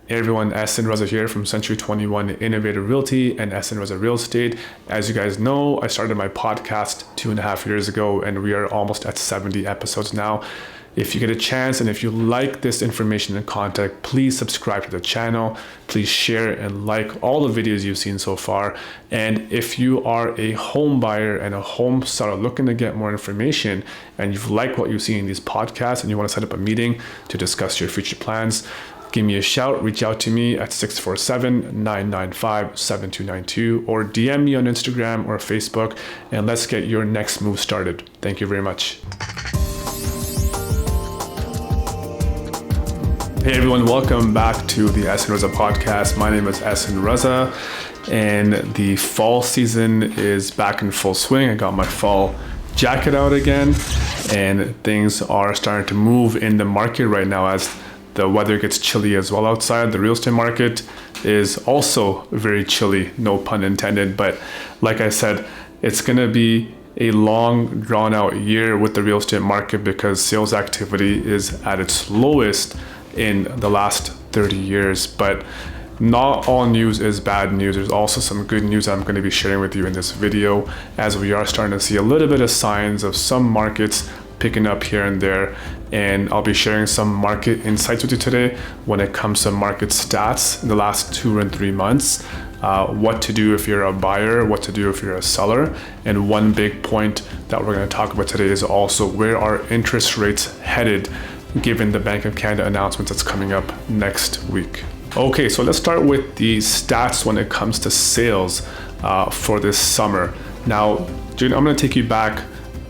Hey everyone, Ahsan Raza here from Century 21 Innovative Realty and Ahsan Raza Real Estate. As you guys know, I started my podcast 2.5 years ago and we are almost at 70 episodes now. If you get a chance and if you like this information and content, please subscribe to the channel. Please share and like all the videos you've seen so far. And if you are a home buyer and a home seller looking to get more information and you've liked what you've seen in these podcasts and you want to set up a meeting to discuss your future plans, give me a shout, reach out to me at 647-995-7292 or DM me on Instagram or Facebook and let's get your next move started. Thank you very much. Hey everyone, welcome back to the Ahsan Raza podcast. My name is Ahsan Raza and the fall season is back in full swing. I got my fall jacket out again and things are starting to move in the market right now as the weather gets chilly as well outside. The real estate market is also very chilly, no pun intended. But like I said, it's going to be a long, drawn out year with the real estate market because sales activity is at its lowest in the last 30 years. But not all news is bad news. There's also some good news I'm going to be sharing with you in this video as we are starting to see a little bit of signs of some markets picking up here and there, and I'll be sharing some market insights with you today when it comes to market stats in the last 2 and 3 months, what to do if you're a buyer, what to do if you're a seller, and one big point that we're going to talk about today is also where are interest rates headed given the Bank of Canada announcements that's coming up next week. Okay, so let's start with the stats when it comes to sales for this summer. Now, I'm going to take you back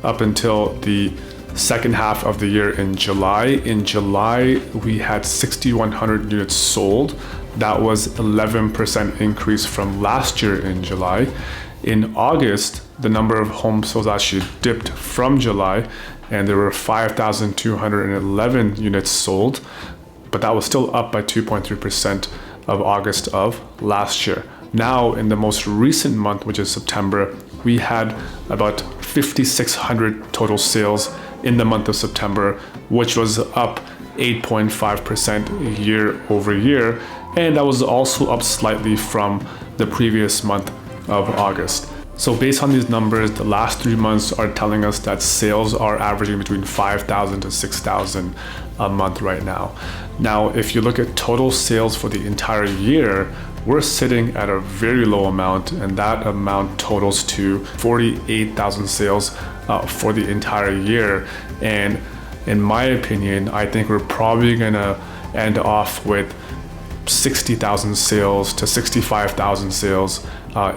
up until the second half of the year in July. In July, we had 6,100 units sold. That was 11% increase from last year in July. In August, the number of home sales actually dipped from July and there were 5,211 units sold, but that was still up by 2.3% of August of last year. Now, in the most recent month, which is September, we had about 5,600 total sales in the month of September, which was up 8.5% year over year. And that was also up slightly from the previous month of August. So based on these numbers, the last 3 months are telling us that sales are averaging between 5,000 to 6,000 a month right now. Now, if you look at total sales for the entire year, we're sitting at a very low amount, and that amount totals to 48,000 sales for the entire year. And in my opinion, I think we're probably gonna end off with 60,000 sales to 65,000 sales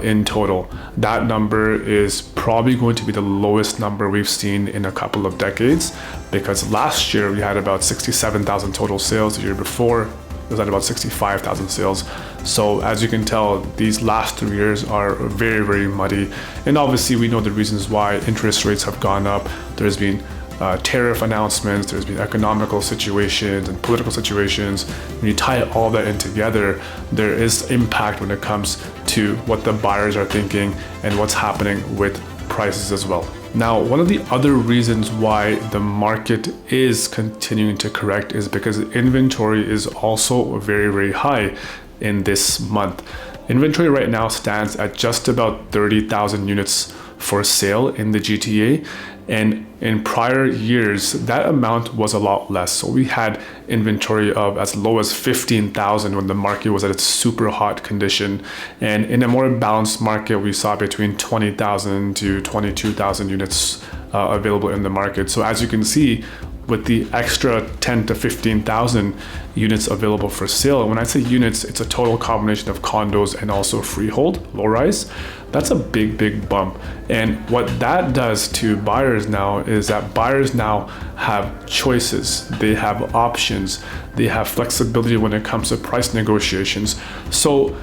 in total. That number is probably going to be the lowest number we've seen in a couple of decades because last year we had about 67,000 total sales. The year before it was at about 65,000 sales. So as you can tell, these last 3 years are very, very muddy. And obviously we know the reasons why interest rates have gone up. There's been tariff announcements, there's been economical situations and political situations. When you tie all that in together, there is impact when it comes to what the buyers are thinking and what's happening with prices as well. Now, one of the other reasons why the market is continuing to correct is because inventory is also very, very high in this month. Inventory right now stands at just about 30,000 units for sale in the GTA. And in prior years, that amount was a lot less. So we had inventory of as low as 15,000 when the market was at its super hot condition. And in a more balanced market, we saw between 20,000 to 22,000 units available in the market. So as you can see, with the extra 10 to 15,000 units available for sale. And when I say units, it's a total combination of condos and also freehold, low rise. That's a big, big bump. And what that does to buyers now is that buyers now have choices. They have options. They have flexibility when it comes to price negotiations. So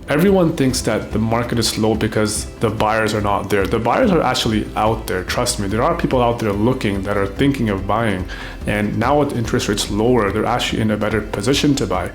everyone thinks that the market is slow because the buyers are not there. The buyers are actually out there. Trust me, there are people out there looking that are thinking of buying. And now with interest rates lower, they're actually in a better position to buy.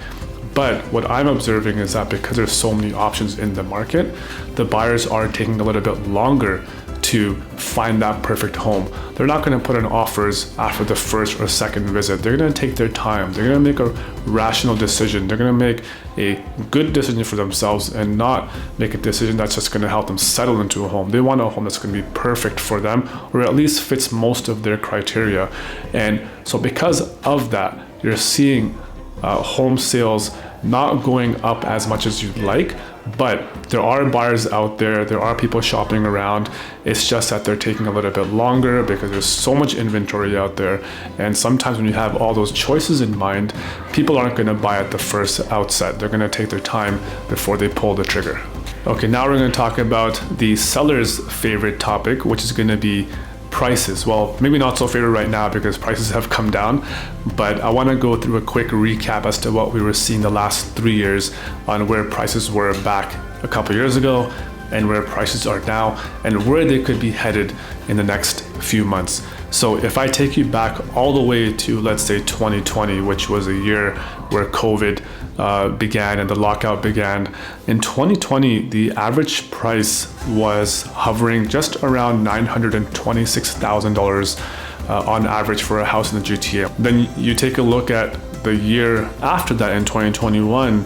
But what I'm observing is that because there's so many options in the market, the buyers are taking a little bit longer to find that perfect home. They're not going to put in offers after the first or second visit. They're going to take their time. They're going to make a rational decision. They're going to make a good decision for themselves and not make a decision that's just going to help them settle into a home. They want a home that's going to be perfect for them, or at least fits most of their criteria. And so because of that, you're seeing home sales not going up as much as you'd like, but there are buyers out there. There are people shopping around. It's just that they're taking a little bit longer because there's so much inventory out there. And sometimes when you have all those choices in mind, people aren't going to buy at the first outset. They're going to take their time before they pull the trigger. Okay, now we're going to talk about the seller's favorite topic, which is going to be prices. Well, maybe not so favorite right now because prices have come down, but I want to go through a quick recap as to what we were seeing the last 3 years on where prices were back a couple years ago and where prices are now and where they could be headed in the next few months. So if I take you back all the way to, let's say, 2020, which was a year where COVID began and the lockout began, in 2020, the average price was hovering just around $926,000 on average for a house in the GTA. Then you take a look at the year after that in 2021,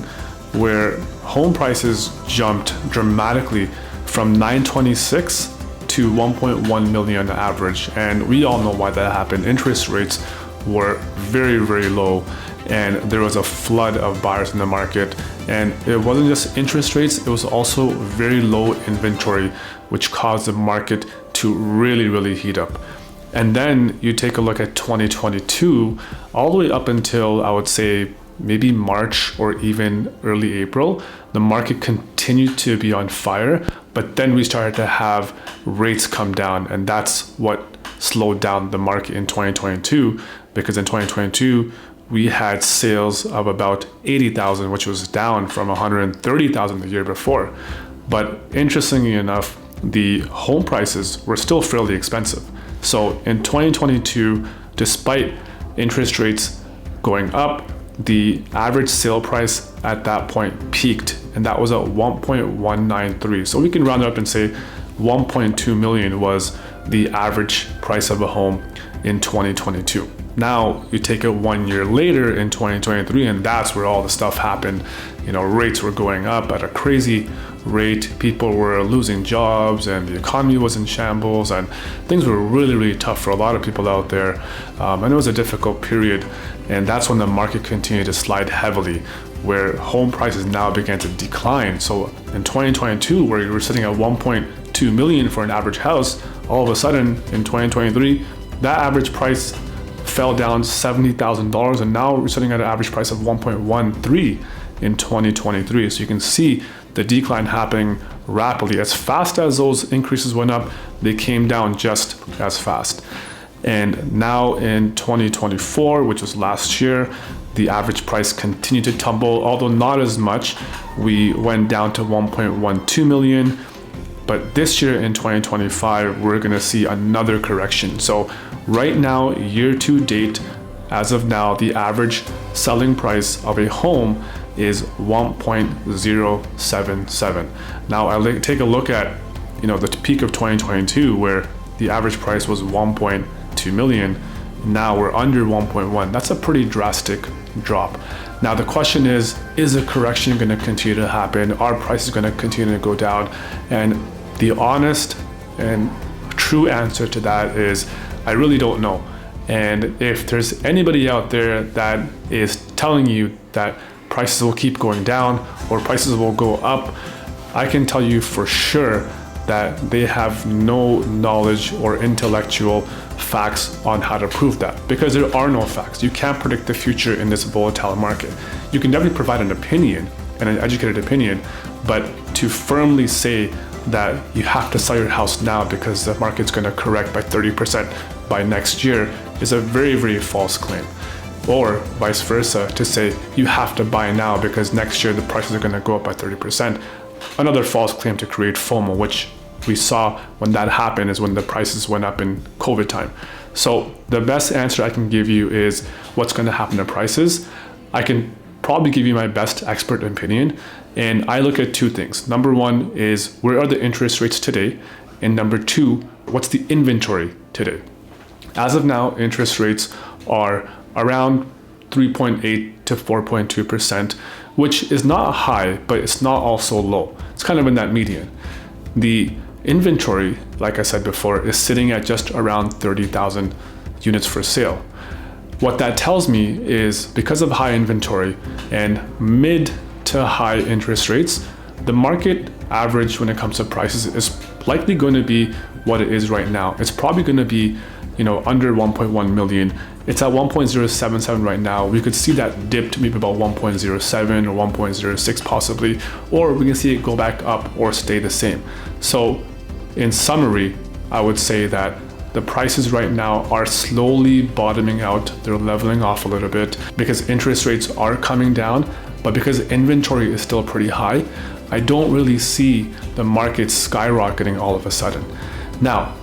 where home prices jumped dramatically from 926 to 1.1 million on average. And we all know why that happened. Interest rates were very, very low, and there was a flood of buyers in the market. And it wasn't just interest rates, it was also very low inventory, which caused the market to really, really heat up. And then you take a look at 2022, all the way up until, I would say, maybe March or even early April, the market continued to be on fire, but then we started to have rates come down, and that's what slowed down the market in 2022, because in 2022, we had sales of about 80,000, which was down from 130,000 the year before. But interestingly enough, the home prices were still fairly expensive. So in 2022, despite interest rates going up, the average sale price at that point peaked, and that was at 1.193. So we can round it up and say 1.2 million was the average price of a home in 2022. Now you take it 1 year later in 2023, and that's where all the stuff happened. You know, rates were going up at a crazy rate. People were losing jobs, and the economy was in shambles, and things were really, really tough for a lot of people out there. And it was a difficult period, and that's when the market continued to slide heavily, where home prices now began to decline. So in 2022, where you were sitting at 1.2 million for an average house, all of a sudden in 2023, that average price fell down $70,000, and now we're sitting at an average price of 1.13 in 2023. So you can see the decline happening rapidly. As fast as those increases went up, they came down just as fast. And now in 2024, which was last year, the average price continued to tumble, although not as much. We went down to 1.12 million. But this year in 2025, we're going to see another correction. So right now, year to date, as of now, the average selling price of a home is 1.077. Now I take a look at, the peak of 2022, where the average price was 1.2 million. Now we're under 1.1. That's a pretty drastic drop. Now the question is a correction going to continue to happen? Are prices going to continue to go down? And the honest and true answer to that is, I really don't know. And if there's anybody out there that is telling you that prices will keep going down or prices will go up, I can tell you for sure that they have no knowledge or intellectual facts on how to prove that, because there are no facts. You can't predict the future in this volatile market. You can definitely provide an opinion and an educated opinion, but to firmly say that you have to sell your house now because the market's going to correct by 30% by next year is a very, very false claim. Or vice versa, to say you have to buy now because next year the prices are going to go up by 30%. Another false claim to create FOMO, which we saw when that happened is when the prices went up in COVID time. So the best answer I can give you is what's going to happen to prices. I can probably give you my best expert opinion, and I look at two things. Number one is, where are the interest rates today? And number two, what's the inventory today? As of now, interest rates are around 3.8 to 4.2%, which is not high, but it's not also low. It's kind of in that median. The inventory, like I said before, is sitting at just around 30,000 units for sale. What that tells me is because of high inventory and mid to high interest rates, the market average when it comes to prices is likely going to be what it is right now. It's probably going to be, under 1.1 million. It's at 1.077 right now. We could see that dip to maybe about 1.07 or 1.06 possibly, or we can see it go back up or stay the same. So in summary, I would say that the prices right now are slowly bottoming out. They're leveling off a little bit because interest rates are coming down, but because inventory is still pretty high, I don't really see the market skyrocketing all of a sudden. Now,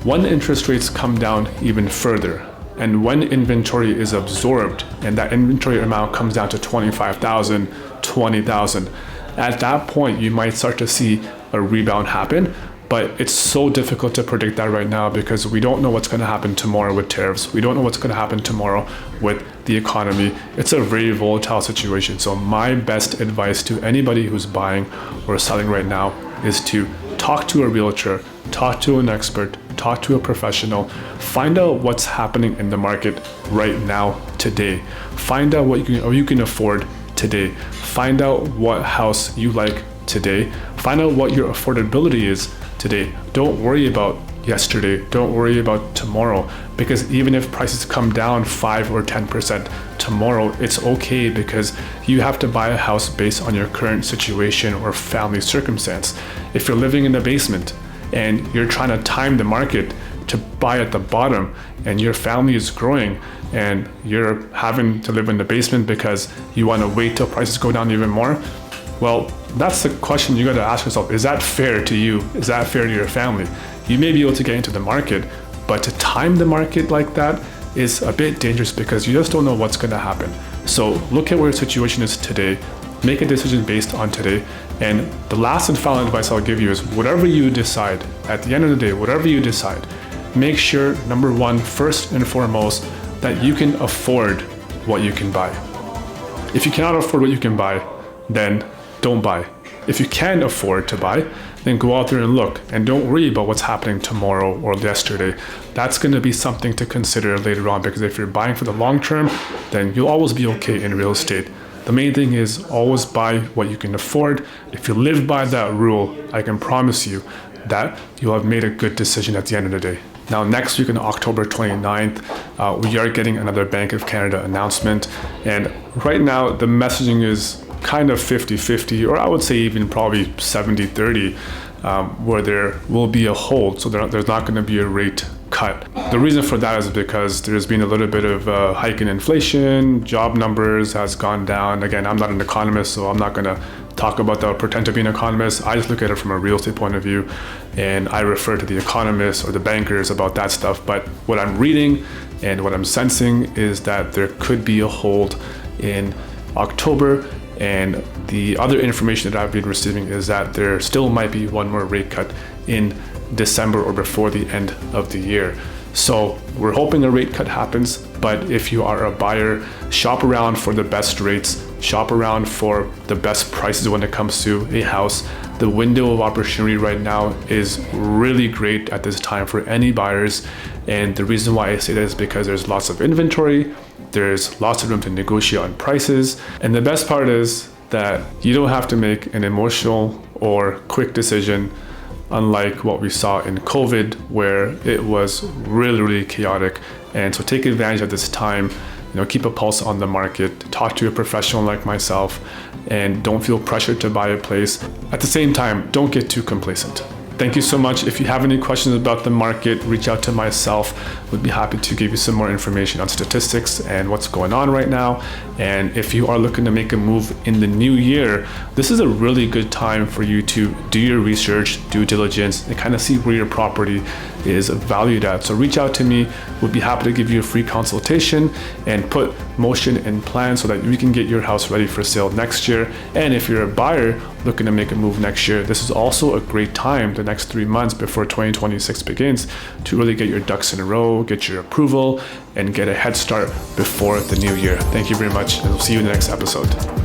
when interest rates come down even further, and when inventory is absorbed and that inventory amount comes down to 25,000, 20,000, at that point you might start to see a rebound happen. But it's so difficult to predict that right now because we don't know what's going to happen tomorrow with tariffs. We don't know what's going to happen tomorrow with the economy. It's a very volatile situation. So my best advice to anybody who's buying or selling right now is to talk to a realtor, talk to an expert, talk to a professional, find out what's happening in the market right now, today. Find out what you can afford today. Find out what house you like today. Find out what your affordability is today. Don't worry about yesterday. Don't worry about tomorrow, because even if prices come down 5 or 10% tomorrow, it's okay because you have to buy a house based on your current situation or family circumstance. If you're living in a basement and you're trying to time the market to buy at the bottom and your family is growing and you're having to live in the basement because you want to wait till prices go down even more, well, that's the question you got to ask yourself. Is that fair to you? Is that fair to your family? You may be able to get into the market, but to time the market like that is a bit dangerous because you just don't know what's going to happen. So look at where your situation is today, make a decision based on today. And the last and final advice I'll give you is whatever you decide, at the end of the day, whatever you decide, make sure, number one, first and foremost, that you can afford what you can buy. If you cannot afford what you can buy, then don't buy. If you can afford to buy, then go out there and look and don't worry about what's happening tomorrow or yesterday. That's going to be something to consider later on, because if you're buying for the long term, then you'll always be okay in real estate. The main thing is always buy what you can afford. If you live by that rule, I can promise you that you'll have made a good decision at the end of the day. Now, next week on October 29th, we are getting another Bank of Canada announcement. And right now, the messaging is kind of 50-50, or I would say even probably 70-30, where there will be a hold. So there's not going to be a rate cut. The reason for that is because there's been a little bit of a hike in inflation, job numbers has gone down. Again, I'm not an economist, so I'm not going to talk about that or pretend to be an economist. I just look at it from a real estate point of view, and I refer to the economists or the bankers about that stuff. But what I'm reading and what I'm sensing is that there could be a hold in October. And the other information that I've been receiving is that there still might be one more rate cut in December or before the end of the year. So we're hoping a rate cut happens, but if you are a buyer, shop around for the best rates, shop around for the best prices when it comes to a house. The window of opportunity right now is really great at this time for any buyers. And the reason why I say that is because there's lots of inventory, there's lots of room to negotiate on prices. And the best part is that you don't have to make an emotional or quick decision, unlike what we saw in COVID, where it was really, really chaotic. And so take advantage of this time, keep a pulse on the market, talk to a professional like myself, and don't feel pressured to buy a place. At the same time, don't get too complacent. Thank you so much. If you have any questions about the market, reach out to myself. We'd be happy to give you some more information on statistics and what's going on right now. And if you are looking to make a move in the new year, this is a really good time for you to do your research, due diligence, and kind of see where your property is valued at. So reach out to me. We'll be happy to give you a free consultation and put motion and plan so that we can get your house ready for sale next year. And if you're a buyer looking to make a move next year, this is also a great time, the next 3 months before 2026 begins, to really get your ducks in a row, get your approval, and get a head start before the new year. Thank you very much, and we'll see you in the next episode.